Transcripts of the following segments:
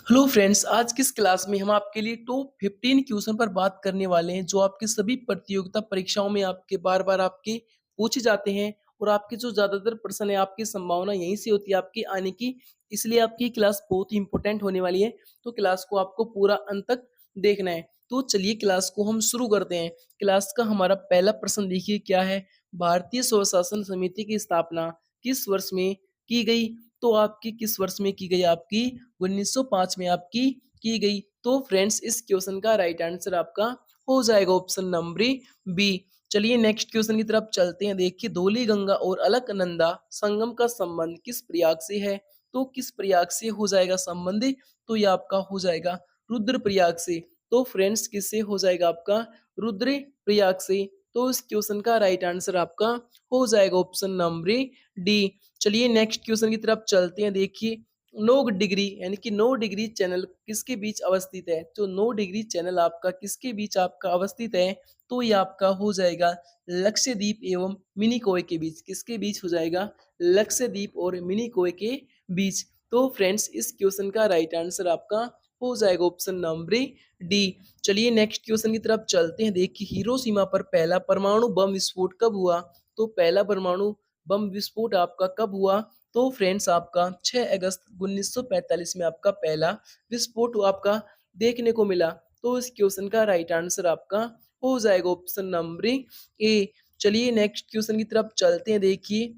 Hello friends, आज की इस क्लास में हम आपके लिए टॉप 15 क्वेश्चन पर बात करने वाले हैं जो आपके सभी प्रतियोगिता परीक्षाओं में आपके बार-बार आपके पूछे जाते हैं और आपके जो ज़्यादातर प्रश्न है आपकी संभावना यहीं से होती है आपके आने की। इसलिए आपकी क्लास बहुत ही इंपॉर्टेंट होने वाली है, तो क्लास को आपको पूरा अंत तक देखना है। तो चलिए क्लास को हम शुरू करते हैं। क्लास का हमारा पहला प्रश्न देखिए क्या है? भारतीय स्वशासन समिति की स्थापना किस वर्ष में की गई? तो आपकी किस वर्ष में की गई? आपकी 1905 में आपकी की गई। तो फ्रेंड्स इस क्वेश्चन का राइट आंसर आपका हो जाएगा ऑप्शन नंबर बी। चलिए नेक्स्ट क्वेश्चन की तरफ चलते हैं। देखिए धौली गंगा और अलकनंदा संगम का संबंध किस प्रयाग से है? तो किस प्रयाग से हो जाएगा संबंध? तो ये आपका हो जाएगा रुद्रप्रयाग से। तो फ्रेंड्स किससे हो जाएगा आपका? रुद्रप्रयाग से। तो इस क्वेश्चन का राइट आंसर आपका हो जाएगा ऑप्शन नंबर डी। चलिए नेक्स्ट क्वेश्चन की तरफ चलते हैं। देखिए 9 डिग्री यानी कि 9 डिग्री चैनल किसके बीच अवस्थित है? तो 9 डिग्री चैनल आपका किसके बीच आपका अवस्थित है? तो ये आपका हो जाएगा लक्षद्वीप एवं मिनिकॉय के बीच। किसके बीच हो जाएगा? लक्षद्वीप और मिनिकॉय के बीच। तो फ्रेंड्स इस क्वेश्चन का राइट आंसर आपका हो जाएगा ऑप्शन नंबर डी। चलिए नेक्स्ट क्वेश्चन की तरफ चलते हैं। देखिए हिरोशिमा पर पहला परमाणु बम विस्फोट कब हुआ? तो पहला परमाणु बम विस्फोट आपका कब हुआ? तो फ्रेंड्स आपका 6 अगस्त 1945 में आपका पहला विस्फोट आपका देखने को मिला। तो इस क्वेश्चन का राइट आंसर आपका हो जाएगा ऑप्शन नंबर ए। चलिए नेक्स्ट क्वेश्चन की तरफ चलते हैं। देखिए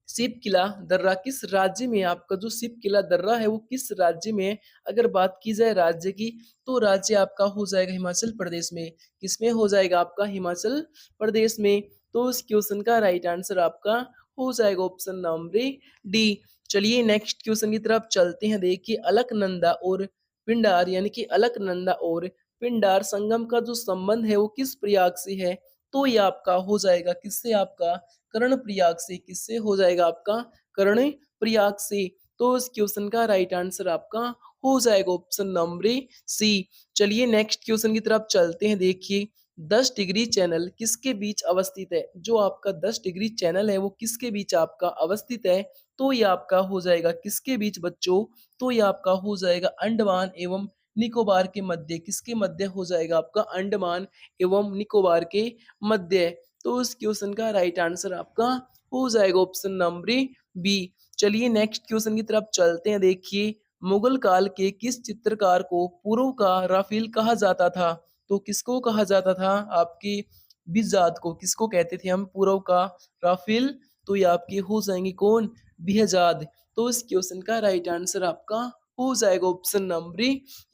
शिव किला दर्रा किस राज्य में है? आपका जो शिव किला दर्रा है वो किस राज्य में है? अगर बात की जाए राज्य की, तो राज्य आपका हो जाएगा हिमाचल प्रदेश में। किसमें हो जाएगा आपका? हिमाचल प्रदेश में। तो इस क्वेश्चन का राइट आंसर आपका हो जाएगा ऑप्शन नंबर डी। चलिए नेक्स्ट क्वेश्चन की तरफ चलते हैं। देखिए अलकनंदा और पिंडार यानी कि अलकनंदा और पिंडार संगम का जो संबंध है वो किस प्रयाग से है? तो ये आपका हो जाएगा किससे? आपका कर्णप्रयाग से। किससे हो जाएगा आपका? कर्णप्रयाग से। तो इस क्वेश्चन का राइट आंसर आपका हो जाएगा ऑप्शन नंबर सी। चलिए नेक्स्ट क्वेश्चन की तरफ चलते हैं। देखिए 10 डिग्री चैनल किसके बीच अवस्थित है? जो आपका 10 डिग्री चैनल है वो किसके बीच आपका अवस्थित है? तो ये आपका हो जाएगा किसके बीच बच्चों? तो ये आपका हो जाएगा अंडमान एवं निकोबार के मध्य। किसके मध्य हो जाएगा आपका? अंडमान एवं निकोबार के मध्य। तो इस क्वेश्चन का राइट आंसर आपका हो जाएगा ऑप्शन नंबर बी। चलिए नेक्स्ट क्वेश्चन की तरफ चलते हैं। देखिए मुगल काल के किस चित्रकार को पूर्व का राफेल कहा जाता था? तो किसको कहा जाता था? आपकी बिजात को। किसको कहते थे हम पूर्व का राफेल? तो ये आपके हो जाएंगे कौन? बिहजाद। तो इस क्वेश्चन का राइट आंसर आपका हो जाएगा ऑप्शन नंबर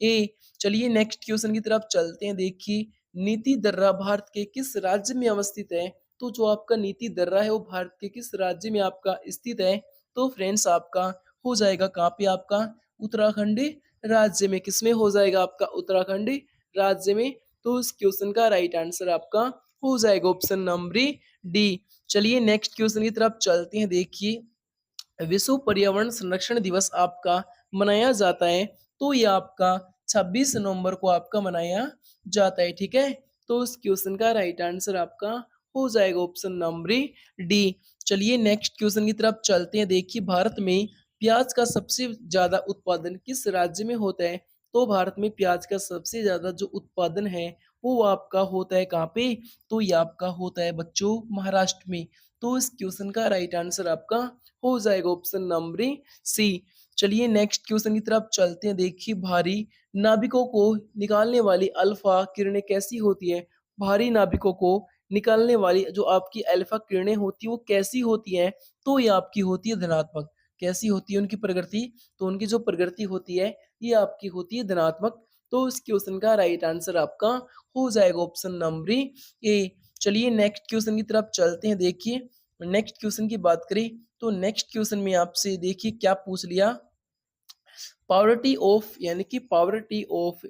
ए। चलिए नेक्स्ट क्वेश्चन की तरफ चलते हैं। देखिए नीति दर्रा भारत के किस राज्य में अवस्थित है? तो जो आपका नीति दर्रा है वो भारत के किस राज्य में आपका स्थित है? तो फ्रेंड्स आपका हो जाएगा कहाँ पे? आपका उत्तराखंड राज्य में। किसमें हो जाएगा आपका? उत्तराखंड राज्य में। तो इस क्वेश्चन का राइट आंसर आपका हो जाएगा ऑप्शन नंबर डी। चलिए नेक्स्ट क्वेश्चन की तरफ चलते हैं। देखिए विश्व पर्यावरण संरक्षण दिवस आपका मनाया जाता है। तो ये आपका 26 नवंबर को आपका मनाया जाता है। ठीक है। तो इस क्वेश्चन का राइट आंसर आपका हो जाएगा ऑप्शन नंबर डी। चलिए नेक्स्ट क्वेश्चन की तरफ चलते हैं। देखिए भारत में प्याज का सबसे ज्यादा उत्पादन किस राज्य में होता है? तो भारत में प्याज का सबसे ज्यादा जो उत्पादन है वो आपका होता है कहाँ पे? तो ये आपका होता है बच्चों महाराष्ट्र में। तो इस क्वेश्चन का राइट आंसर आपका हो जाएगा ऑप्शन नंबर सी। चलिए नेक्स्ट क्वेश्चन की तरफ चलते हैं। देखिए भारी नाभिकों को निकालने वाली अल्फा किरणें कैसी होती है? भारी नाभिकों को निकालने वाली जो आपकी अल्फा किरणें होती है वो कैसी होती हैं? तो ये आपकी होती है धनात्मक। कैसी होती है उनकी प्रकृति? तो उनकी जो प्रकृति होती है ये आपकी होती है धनात्मक। तो इस क्वेश्चन का राइट आंसर आपका हो जाएगा ऑप्शन नंबर ए। चलिए नेक्स्ट क्वेश्चन की तरफ चलते हैं। देखिए नेक्स्ट क्वेश्चन की बात करें तो नेक्स्ट क्वेश्चन में आपसे देखिए क्या पूछ लिया? पावर्टी ऑफ यानी कि पावर्टी ऑफ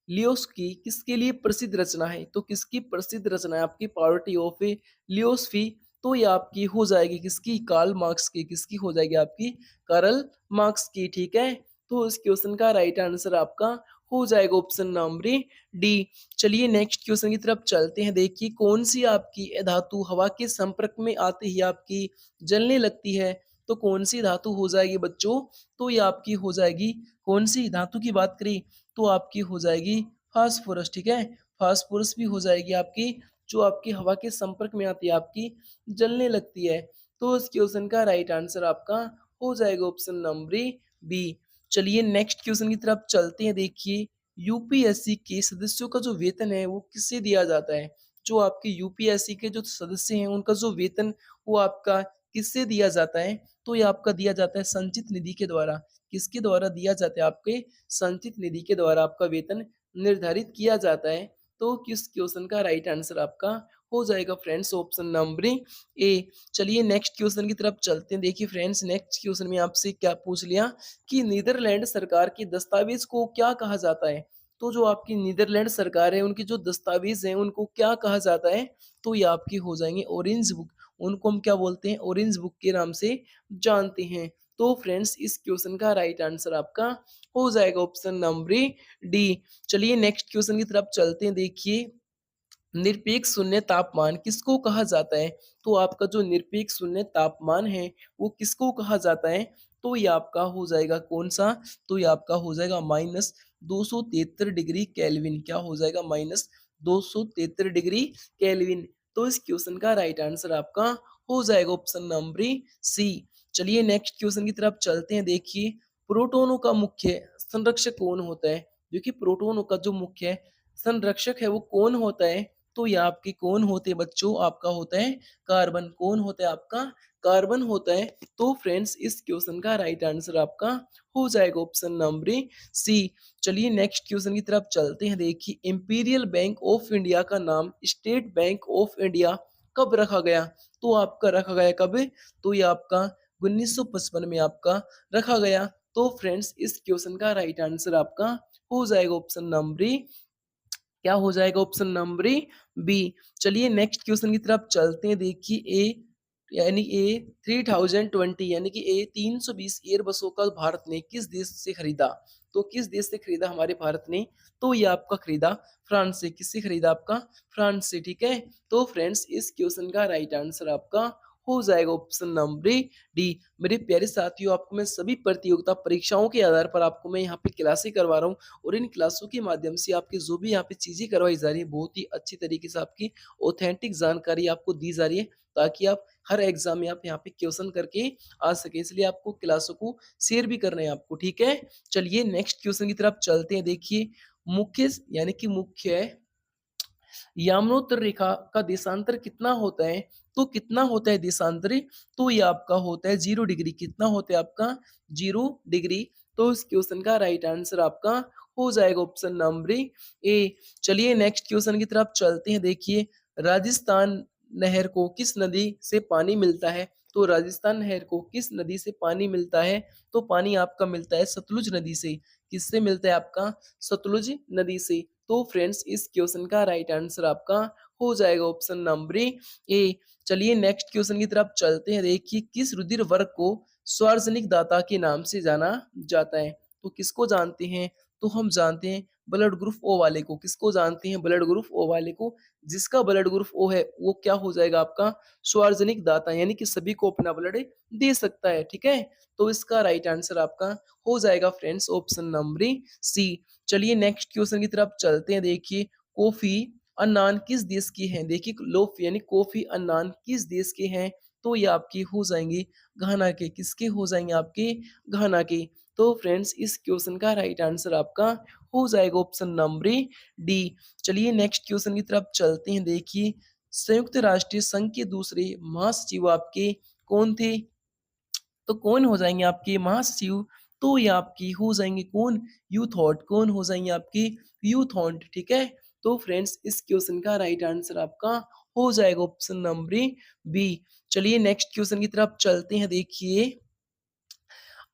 लियोस्की किसके लिए प्रसिद्ध रचना है? तो किसकी प्रसिद्ध रचना है आपकी पावर्टी ऑफ लियोस्फी? तो ये आपकी हो जाएगी किसकी? कार्ल मार्क्स की। किसकी हो जाएगी आपकी? कार्ल मार्क्स की। ठीक है। तो इस क्वेश्चन का राइट आंसर आपका हो जाएगा ऑप्शन नंबर डी। चलिए नेक्स्ट क्वेश्चन की तरफ चलते हैं। देखिए कौन सी आपकी धातु हवा के संपर्क में आते ही आपकी जलने लगती है? तो कौन-सी धातु हो जाएगी बच्चों? तो ये आपकी हो जाएगी कौन-सी धातु की बात करें तो आपकी हो जाएगी फास्फोरस, ठीक है? फास्फोरस भी हो जाएगी आपकी, जो आपकी हवा के संपर्क में आती है, आपकी जलने लगती है। तो इस क्वेश्चन का राइट आंसर आपका हो जाएगा ऑप्शन नंबर बी। चलिए नेक्स्ट क्वेश्चन की तरफ चलते हैं। देखिए, यूपीएससी के सदस्यों का जो वेतन है वो किससे दिया जाता है? जो आपके यूपीएससी के जो सदस्य हैं उनका जो वेतन वो आपका किससे दिया जाता है? तो ये आपका दिया जाता है संचित निधि के द्वारा। किसके द्वारा दिया जाता है? आपके संचित निधि के द्वारा आपका वेतन निर्धारित किया जाता है। तो किस क्वेश्चन का राइट आंसर आपका हो जाएगा फ्रेंड्स ऑप्शन नंबर ए। चलिए नेक्स्ट क्वेश्चन की तरफ चलते हैं। देखिए फ्रेंड्स, नेक्स्ट क्वेश्चन में आपसे क्या पूछ लिया कि नीदरलैंड सरकार के दस्तावेज को क्या कहा जाता है? तो जो आपकी नीदरलैंड सरकार है उनके जो दस्तावेज हैं उनको क्या कहा जाता है? तो ये आपकी हो जाएंगे ऑरेंज बुक। उनको हम क्या बोलते हैं? ऑरेंज बुक के नाम से जानते हैं। तो फ्रेंड्स इस क्वेश्चन का राइट आंसर आपका हो जाएगा ऑप्शन नंबर डी। चलिए नेक्स्ट क्वेश्चन की तरफ चलते हैं। देखिए, निरपेक्ष शून्य तापमान किसको कहा जाता है? तो आपका जो निरपेक्ष शून्य तापमान है वो किसको कहा जाता है? तो ये आपका हो जाएगा कौन-सा? तो ये आपका हो जाएगा -273 डिग्री केल्विन। क्या हो जाएगा? -273 डिग्री केल्विन। तो इस क्वेश्चन का राइट आंसर आपका हो जाएगा ऑप्शन नंबर सी। चलिए नेक्स्ट क्वेश्चन की तरफ चलते हैं। देखिए, प्रोटॉनों का मुख्य संरक्षक कौन होता है? देखिए, प्रोटॉनों का जो मुख्य संरक्षक है वो कौन होता है? तो ये आपके कौन होते हैं बच्चों? आपका होता है कार्बन। कौन होता है आपका? कार्बन होता है। तो फ्रेंड्स इस क्वेश्चन का राइट आंसर आपका हो जाएगा ऑप्शन नंबर सी। चलिए नेक्स्ट क्वेश्चन की तरफ चलते हैं। देखिए, इंपीरियल बैंक ऑफ इंडिया का नाम स्टेट बैंक ऑफ इंडिया कब रखा गया? तो आपका रखा गया कब? तो ये आपका 1955 में आपका रखा गया। तो फ्रेंड्स इस क्वेश्चन का राइट आंसर आपका हो जाएगा ऑप्शन नंबर क्या हो जाएगा? Option number B. चलिए नेक्स्ट क्वेश्चन की तरफ चलते हैं। देखिए, ए 3020 यानी कि ए 320 एयरबसों का भारत ने किस देश से खरीदा? तो किस देश से खरीदा हमारे भारत ने? तो ये आपका खरीदा फ्रांस से। किससे खरीदा? आपका फ्रांस से, ठीक है? तो फ्रेंड्स इस क्वेश्चन का राइट आंसर आपका हो जाएगा ऑप्शन नंबर डी। मेरे प्यारे साथियों, आपको मैं सभी प्रतियोगिता परीक्षाओं के आधार पर आपको मैं यहाँ पे क्लासें करवा रहा हूँ और इन क्लासों के माध्यम से आपकी जो भी यहाँ पे चीज़ें करवाई जा रही है बहुत ही अच्छी तरीके से आपकी ऑथेंटिक जानकारी आपको दी जा रही है, ताकि आप हर एग्जाम में आप यहाँ पे क्वेश्चन करके आ सके। इसलिए आपको क्लासों को शेयर भी करना है आपको, ठीक है? चलिए नेक्स्ट क्वेश्चन की तरफ चलते हैं। देखिए, मुख्य यानी कि मुख्य याम्नोत्तर रेखा का देशांतर कितना होता है? तो कितना होता है देशांतर? तो ये आपका होता है 0 डिग्री। कितना होता है आपका? 0 डिग्री। तो इस क्वेश्चन का राइट आंसर आपका हो जाएगा ऑप्शन नंबर ए। चलिए नेक्स्ट क्वेश्चन की तरफ चलते हैं। देखिए, राजस्थान नहर को किस नदी से पानी मिलता है? तो राजस्थान नहर को किस नदी से पानी मिलता है? तो पानी आपका मिलता है सतलुज नदी से। किससे मिलता है आपका? सतलुज नदी से। तो फ्रेंड्स इस क्वेश्चन का राइट आंसर आपका हो जाएगा ऑप्शन नंबर ए। चलिए नेक्स्ट क्वेश्चन की तरफ चलते हैं। देखिए, किस रुधिर वर्ग को सार्वजनिक दाता के नाम से जाना जाता है? तो किसको जानते हैं? तो हम जानते हैं ब्लड ग्रुप ओ वाले को। किसको जानते हैं? ब्लड ग्रुप ओ वाले को। जिसका ब्लड ग्रुप ओ है वो क्या हो जाएगा आपका? सार्वजनिक दाता, यानी कि सभी को अपना ब्लड दे सकता है, ठीक है? तो इसका राइट आंसर आपका हो जाएगा फ्रेंड्स ऑप्शन नंबर सी। चलिए नेक्स्ट क्वेश्चन की तरफ चलते हैं। देखिए, कोफी अन्नान किस देश के हैं? देखिए, लोफ यानी कोफी अन्नान किस देश के हैं? तो ये आपके हो जाएंगे घाना के। किसके हो जाएंगे? आपके घाना के। तो फ्रेंड्स इस क्वेश्चन का राइट आंसर आपका हो जाएगा ऑप्शन नंबर डी। चलिए नेक्स्ट क्वेश्चन की तरफ चलते हैं। देखिए, संयुक्त राष्ट्र संघ के दूसरे महासचिव आपके कौन थे? तो कौन हो जाएँगे आपके महासचिव? तो ये आपकी हो जाएँगे कौन? यूथॉट। कौन हो जाएँगे आपके? यूथॉट, ठीक है? तो फ्रेंड्स इस क्वेश्चन का राइट आंसर आपका हो जाएगा ऑप्शन नंबर बी। चलिए नेक्स्ट क्वेश्चन की तरफ चलते हैं। देखिए,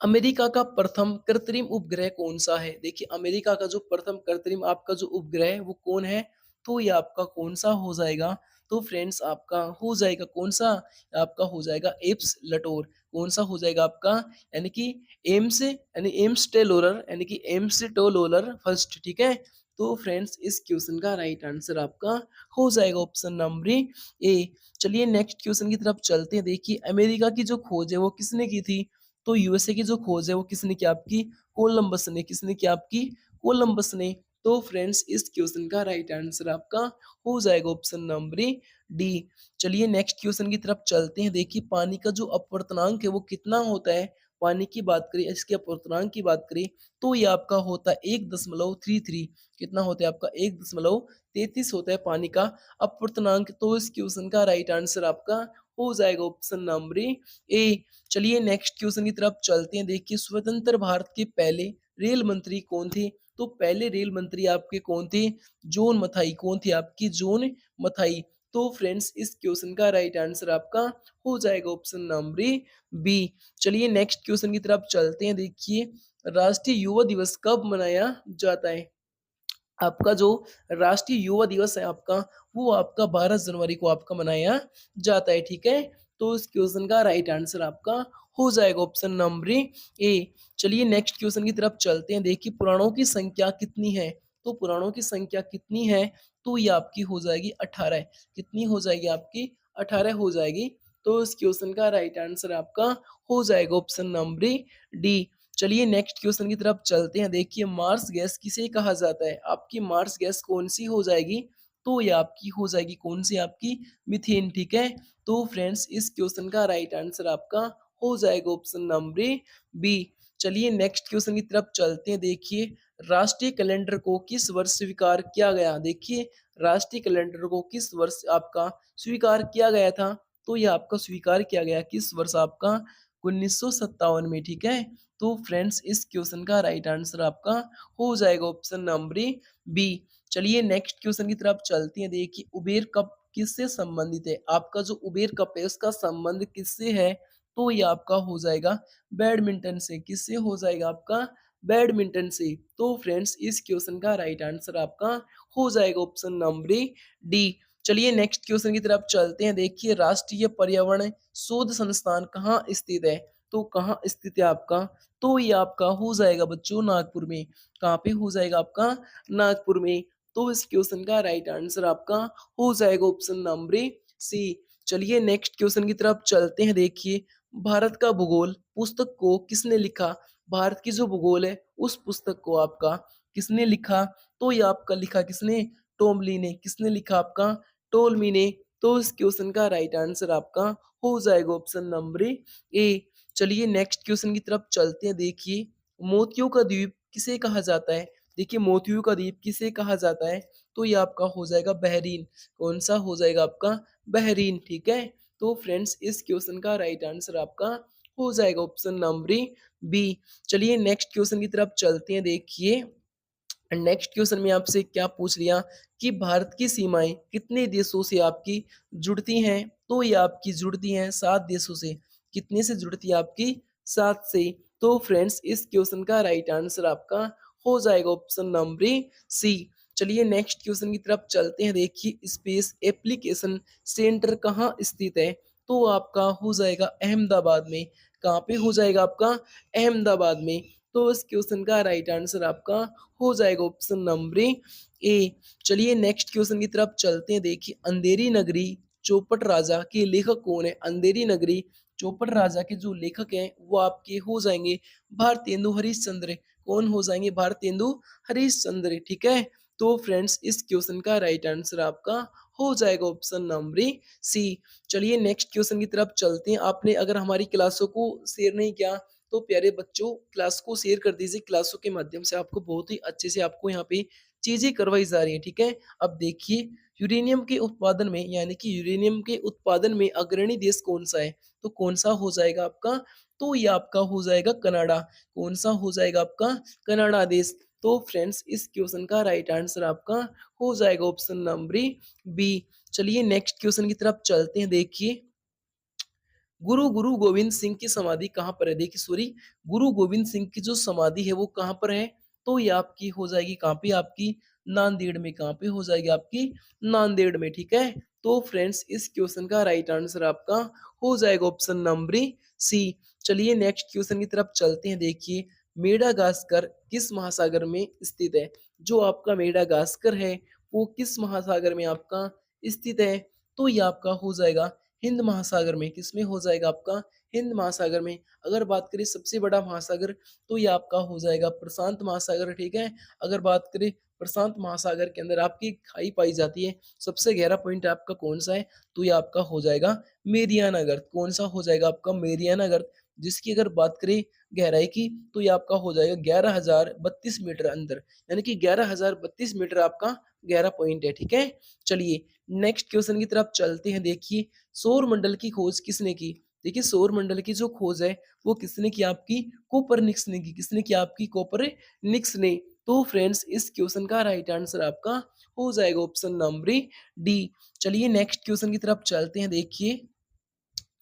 अमेरिका का प्रथम कृत्रिम उपग्रह कौन-सा है? देखिए, अमेरिका का जो प्रथम कृत्रिम आपका जो उपग्रह है वो कौन है? तो ये आपका कौन-सा हो जाएगा? तो फ्रेंड्स आपका हो जाएगा कौन-सा? आपका हो जाएगा एप्स लटोर। कौन-सा हो जाएगा आपका? यानी कि एम्स टेलोरर यानी कि एम्स टोलोलर फर्स्ट, ठीक है? तो फ्रेंड्स इस क्वेश्चन का राइट आंसर आपका हो जाएगा ऑप्शन नंबर ए। चलिए नेक्स्ट क्वेश्चन की तरफ चलते हैं। देखिए अमेरिका की जो खोज है वो किसने की थी? तो यूएसए की जो खोज है वो किसने की आपकी? कोलंबस ने। किसने की आपकी? कोलंबस ने। तो फ्रेंड्स इस क्वेश्चन का राइट आंसर आपका हो जाएगा ऑप्शन नंबर डी। चलिए नेक्स्ट क्वेश्चन की तरफ चलते हैं। देखिए पानी का जो अपवर्तनांक है वो कितना होता है? पानी की बात करें, इसके अपवर्तनांक की बात करें तो ये आपका होता है 1.33। कितना होता है आपका? 1.33 होता है पानी का अपवर्तनांक। तो इस क्वेश्चन का राइट आंसर आपका हो जाएगा ऑप्शन नंबर ए। चलिए नेक्स्ट क्वेश्चन की तरफ चलते हैं। देखिए स्वतंत्र भारत के पहले रेल मंत्री कौन थे? तो पहले रेल मंत्री आपके कौन थे? जॉन मथाई। कौन थे आपकी? जॉन मथाई। तो फ्रेंड्स इस क्वेश्चन का राइट आंसर आपका हो जाएगा ऑप्शन नंबर बी। चलिए नेक्स्ट क्वेश्चन की तरफ चलते हैं। देखिए राष्ट्रीय युवा दिवस कब मनाया जाता है? आपका जो राष्ट्रीय युवा दिवस है आपका, वो आपका 12 जनवरी को आपका मनाया जाता है, ठीक है? तो इस क्वेश्चन का राइट आंसर आपका हो जाएगा ऑप्शन नंबर ए। चलिए नेक्स्ट क्वेश्चन की तरफ चलते हैं। देखिए पुराणों की संख्या कितनी है? तो पुराणों की संख्या कितनी है? तो ये आपकी हो जाएगी 18। कितनी हो जाएगी आपकी? 18 हो जाएगी। तो इस क्वेश्चन का राइट आंसर आपका हो जाएगा ऑप्शन नंबर डी। चलिए नेक्स्ट क्वेश्चन की तरफ चलते हैं। देखिए मार्स गैस किसे कहा जाता है? आपकी मार्स गैस कौन सी हो जाएगी? तो ये आपकी हो जाएगी कौन सी? आपकी मीथेन, ठीक है? तो फ्रेंड्स इस क्वेश्चन का राइट आंसर आपका हो जाएगा ऑप्शन नंबर बी। चलिए नेक्स्ट क्वेश्चन की तरफ चलते हैं। देखिए राष्ट्रीय कैलेंडर को किस वर्ष स्वीकार किया गया? देखिए राष्ट्रीय कैलेंडर को किस वर्ष आपका स्वीकार किया गया था? तो ये आपका स्वीकार किया गया किस वर्ष आपका? 1957 में, ठीक है? तो फ्रेंड्स इस क्वेश्चन का राइट आंसर आपका हो जाएगा ऑप्शन नंबर बी। चलिए नेक्स्ट क्वेश्चन की तरफ चलते हैं। देखिए उबेर कप किससे संबंधित है? आपका जो उबेर कप है उसका संबंध किससे है? तो ये आपका हो जाएगा बैडमिंटन से। किससे हो जाएगा आपका? बैडमिंटन से। तो फ्रेंड्स इस क्वेश्चन का राइट आंसर आपका हो जाएगा ऑप्शन नंबर डी। चलिए नेक्स्ट क्वेश्चन की तरफ चलते हैं। देखिए राष्ट्रीय पर्यावरण शोध संस्थान कहाँ स्थित है? तो कहाँ स्थित है आपका? तो ये आपका हो जाएगा बच्चों नागपुर में। कहाँ पे हो जाएगा आपका? नागपुर में। तो इस क्वेश्चन का राइट आंसर आपका हो जाएगा ऑप्शन नंबर सी। चलिए नेक्स्ट क्वेश्चन की तरफ चलते हैं। देखिए भारत का भूगोल पुस्तक को किसने लिखा? भारत की जो भूगोल है उस पुस्तक को आपका किसने लिखा? तो ये आपका लिखा किसने? टोमली ने। किसने लिखा आपका? टोलमी ने। तो इस क्वेश्चन का राइट आंसर आपका हो जाएगा ऑप्शन नंबर ए। चलिए नेक्स्ट क्वेश्चन की तरफ चलते हैं। देखिए मोतियों का द्वीप किसे कहा जाता है? देखिए मोतियों का द्वीप किसे कहा जाता है? तो ये आपका हो जाएगा बहरीन। कौन सा हो जाएगा आपका? बहरीन, ठीक है? तो फ्रेंड्स इस क्वेश्चन का राइट आंसर आपका हो जाएगा ऑप्शन नंबर बी। चलिए नेक्स्ट क्वेश्चन की तरफ चलते हैं। देखिए नेक्स्ट क्वेश्चन में आपसे क्या पूछ लिया कि भारत की सीमाएं कितने देशों से आपकी जुड़ती हैं? तो ये आपकी जुड़ती हैं 7 देशों से। कितने से जुड़ती है आपकी? 7 से। तो फ्रेंड्स इस क्वेश्चन का राइट आंसर आपका हो जाएगा ऑप्शन नंबर सी। चलिए नेक्स्ट क्वेश्चन की तरफ चलते हैं। देखिए स्पेस एप्लीकेशन सेंटर कहाँ स्थित है? तो आपका हो जाएगा अहमदाबाद में। कहाँ पे हो जाएगा आपका? अहमदाबाद में। तो इस क्वेश्चन का राइट आंसर आपका हो जाएगा ऑप्शन नंबर ए। चलिए नेक्स्ट क्वेश्चन की तरफ चलते हैं। देखिए अंधेरी नगरी चौपट राजा के लेखक कौन है? अंधेरी नगरी चौपट राजा के जो लेखक हैं वो आपके हो जाएंगे भारतेंदु हरिश्चंद्र। कौन हो जाएंगे? भारतेंदु हरिश्चंद्र, ठीक है? तो फ्रेंड्स इस क्वेश्चन का राइट आंसर आपका हो जाएगा ऑप्शन नंबर सी। चलिए नेक्स्ट क्वेश्चन की तरफ चलते हैं। आपने अगर हमारी क्लासों को शेयर नहीं किया तो प्यारे बच्चों क्लास को शेयर कर दीजिए। क्लासों के माध्यम से आपको बहुत ही अच्छे से आपको यहाँ पे चीजें करवाई जा रही हैं, ठीक है? अब देखिए यूरेनियम के उत्पादन में यानी कि यूरेनियम के उत्पादन में अग्रणी देश कौन सा है? तो कौन सा हो जाएगा आपका? तो ये आपका हो जाएगा कनाडा। कौन सा हो जाएगा आपका? कनाडा देश। तो फ्रेंड्स इस क्वेश्चन का राइट आंसर आपका हो जाएगा ऑप्शन नंबर बी। चलिए नेक्स्ट क्वेश्चन की तरफ चलते हैं। देखिए गुरु गुरु गोविंद सिंह की समाधि कहाँ पर है? देखिए सॉरी, गुरु गोविंद सिंह की जो समाधि है वो कहाँ पर है? तो ये आपकी हो जाएगी कहाँ पे? आपकी नांदेड़ में। कहाँ पे हो जाएगी आपकी? नांदेड़ में, ठीक है? तो फ्रेंड्स इस क्वेश्चन का राइट आंसर आपका हो जाएगा ऑप्शन नंबर सी। चलिए नेक्स्ट क्वेश्चन की तरफ चलते हैं। देखिए मेडागास्कर किस महासागर में स्थित है? जो आपका मेडागास्कर है, वो किस महासागर में आपका स्थित है? तो ये आपका हो जाएगा हिंद महासागर में। किसमें हो जाएगा आपका? हिंद महासागर में। अगर बात करें सबसे बड़ा महासागर, तो ये आपका हो जाएगा प्रशांत महासागर, ठीक है? अगर बात करें प्रशांत महासागर के अंदर आपकी खाई पाई जाती है, सबसे गहरा पॉइंट आपका कौन-सा है? तो ये आपका हो जाएगा मेरियाना गर्त। कौन-सा हो जाएगा आपका? मेरियाना गर्त, जिसकी अगर बात करें गहराई की, तो ये आपका हो जाएगा 11,032 मीटर अंदर, यानी कि 11,032 मीटर आपका गहरा पॉइंट है, ठीक है? चलिए नेक्स्ट क्वेश्चन की तरफ चलते हैं। देखिए, सौर मंडल की खोज किसने की? देखिए, सौर मंडल की जो खोज है, वो किसने की? आपकी कोपरनिकस ने की। किसने की? आपकी कोपरनिकस ने। तो फ्रेंड्स, इस क्वेश्चन का राइट आंसर आपका हो जाएगा ऑप्शन नंबर डी। चलिए नेक्स्ट क्वेश्चन की तरफ चलते हैं। देखिए,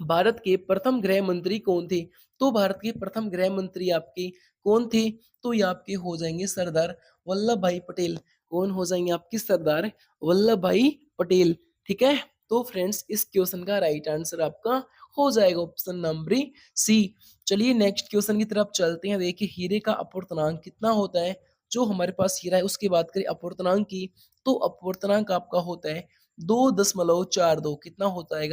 भारत के प्रथम गृह मंत्री कौन थे? तो भारत के प्रथम गृह मंत्री आपके कौन थे? तो ये आपके हो जाएंगे सरदार वल्लभ भाई पटेल। कौन हो जाएंगे आपके? सरदार वल्लभ भाई पटेल, ठीक है? तो फ्रेंड्स, इस क्वेश्चन का राइट आंसर आपका हो जाएगा ऑप्शन नंबर सी। चलिए नेक्स्ट क्वेश्चन की तरफ चलते हैं। देखिए, हीरे का अपवर्तनांक कितना होता है? जो हमारे पास हीरा है, उसकी बात करें अपवर्तनांक की, तो अपवर्तनांक आपका होता है 2.42। कितना होता है?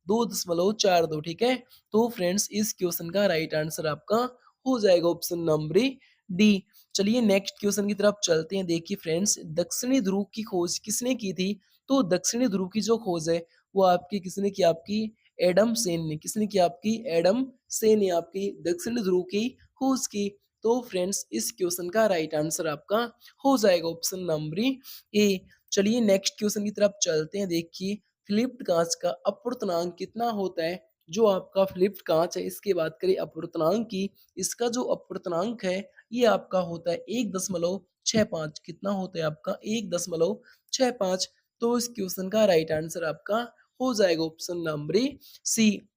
2.42, ठीक है? तो फ्रेंड्स, इस क्वेश्चन का राइट आंसर आपका हो जाएगा ऑप्शन नंबर डी। चलिए नेक्स्ट क्वेश्चन की तरफ चलते हैं। देखिए फ्रेंड्स, दक्षिणी ध्रुव की खोज किसने की थी? तो दक्षिणी ध्रुव की जो खोज है, वो आपकी किसने की? आपकी एडम सेन ने। किसने की? आपकी एडम सेन ने आपकी दक्षिणी ध्रुव की खोज की। तो फ्रेंड्स, इस क्वेश्चन का राइट आंसर आपका हो जाएगा ऑप्शन नंबर ए। चलिए नेक्स्ट क्वेश्चन की तरफ चलते हैं। देखिए, फ़िलिप्ड काँच का अपवर्तनांक कितना होता है? जो आपका फ़िलिप्ड काँच है, इसकी बात करें अपवर्तनांक की, इसका जो अपवर्तनांक है, ये आपका होता है 1.65। कितना होता है आपका? 1.65। तो इस क्वेश्चन का राइट आंसर आपका हो जाएगा ऑप्शन नंबर सी।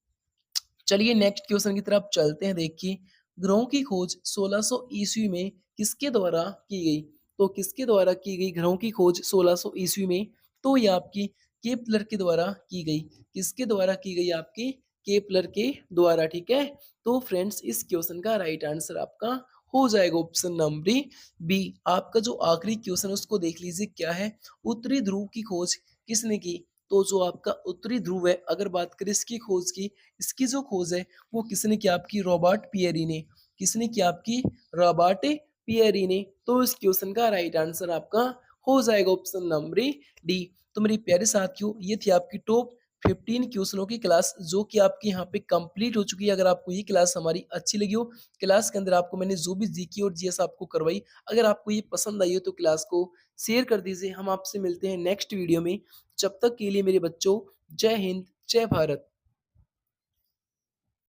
चलिए नेक्स्ट क्वेश्चन की तरफ चलते हैं। देखिए, ग्रहों की खोज 1600 ईस्वी में किसके द्वारा की गई? तो किसके द्वारा की गई ग्रहों की खोज 1600 ईस्वी में? तो ये आपकी केपलर के द्वारा की गई। किसके द्वारा की गई? आपकी केपलर के द्वारा, ठीक है? तो फ्रेंड्स, इस क्वेश्चन का राइट आंसर आपका हो जाएगा ऑप्शन नंबर बी। आपका जो आखिरी क्वेश्चन है, उसको देख लीजिए क्या है? उत्तरी ध्रुव की खोज किसने की? तो जो आपका उत्तरी ध्रुव है, अगर बात करें इसकी खोज की, इसकी जो खोज है, वो किसने की? आपकी रॉबर्ट पियरी ने। किसने की? आपकी रॉबर्ट पियरी ने। तो इस क्वेश्चन का राइट आंसर आपका हो जाएगा ऑप्शन नंबर डी। तो मेरे प्यारे साथियों, ये थी आपकी टॉप 15 क्वेश्चनों की क्लास, जो कि आपकी यहाँ पे कंप्लीट हो चुकी है। अगर आपको ये क्लास हमारी अच्छी लगी हो, क्लास के अंदर आपको मैंने जो भी जीके और जीएस आपको करवाई, अगर आपको ये पसंद आई हो, तो क्लास को शेयर कर दीजिए। हम आपसे मिलते हैं नेक्स्ट वीडियो में। जब तक के लिए मेरे बच्चों, जय हिंद, जय भारत।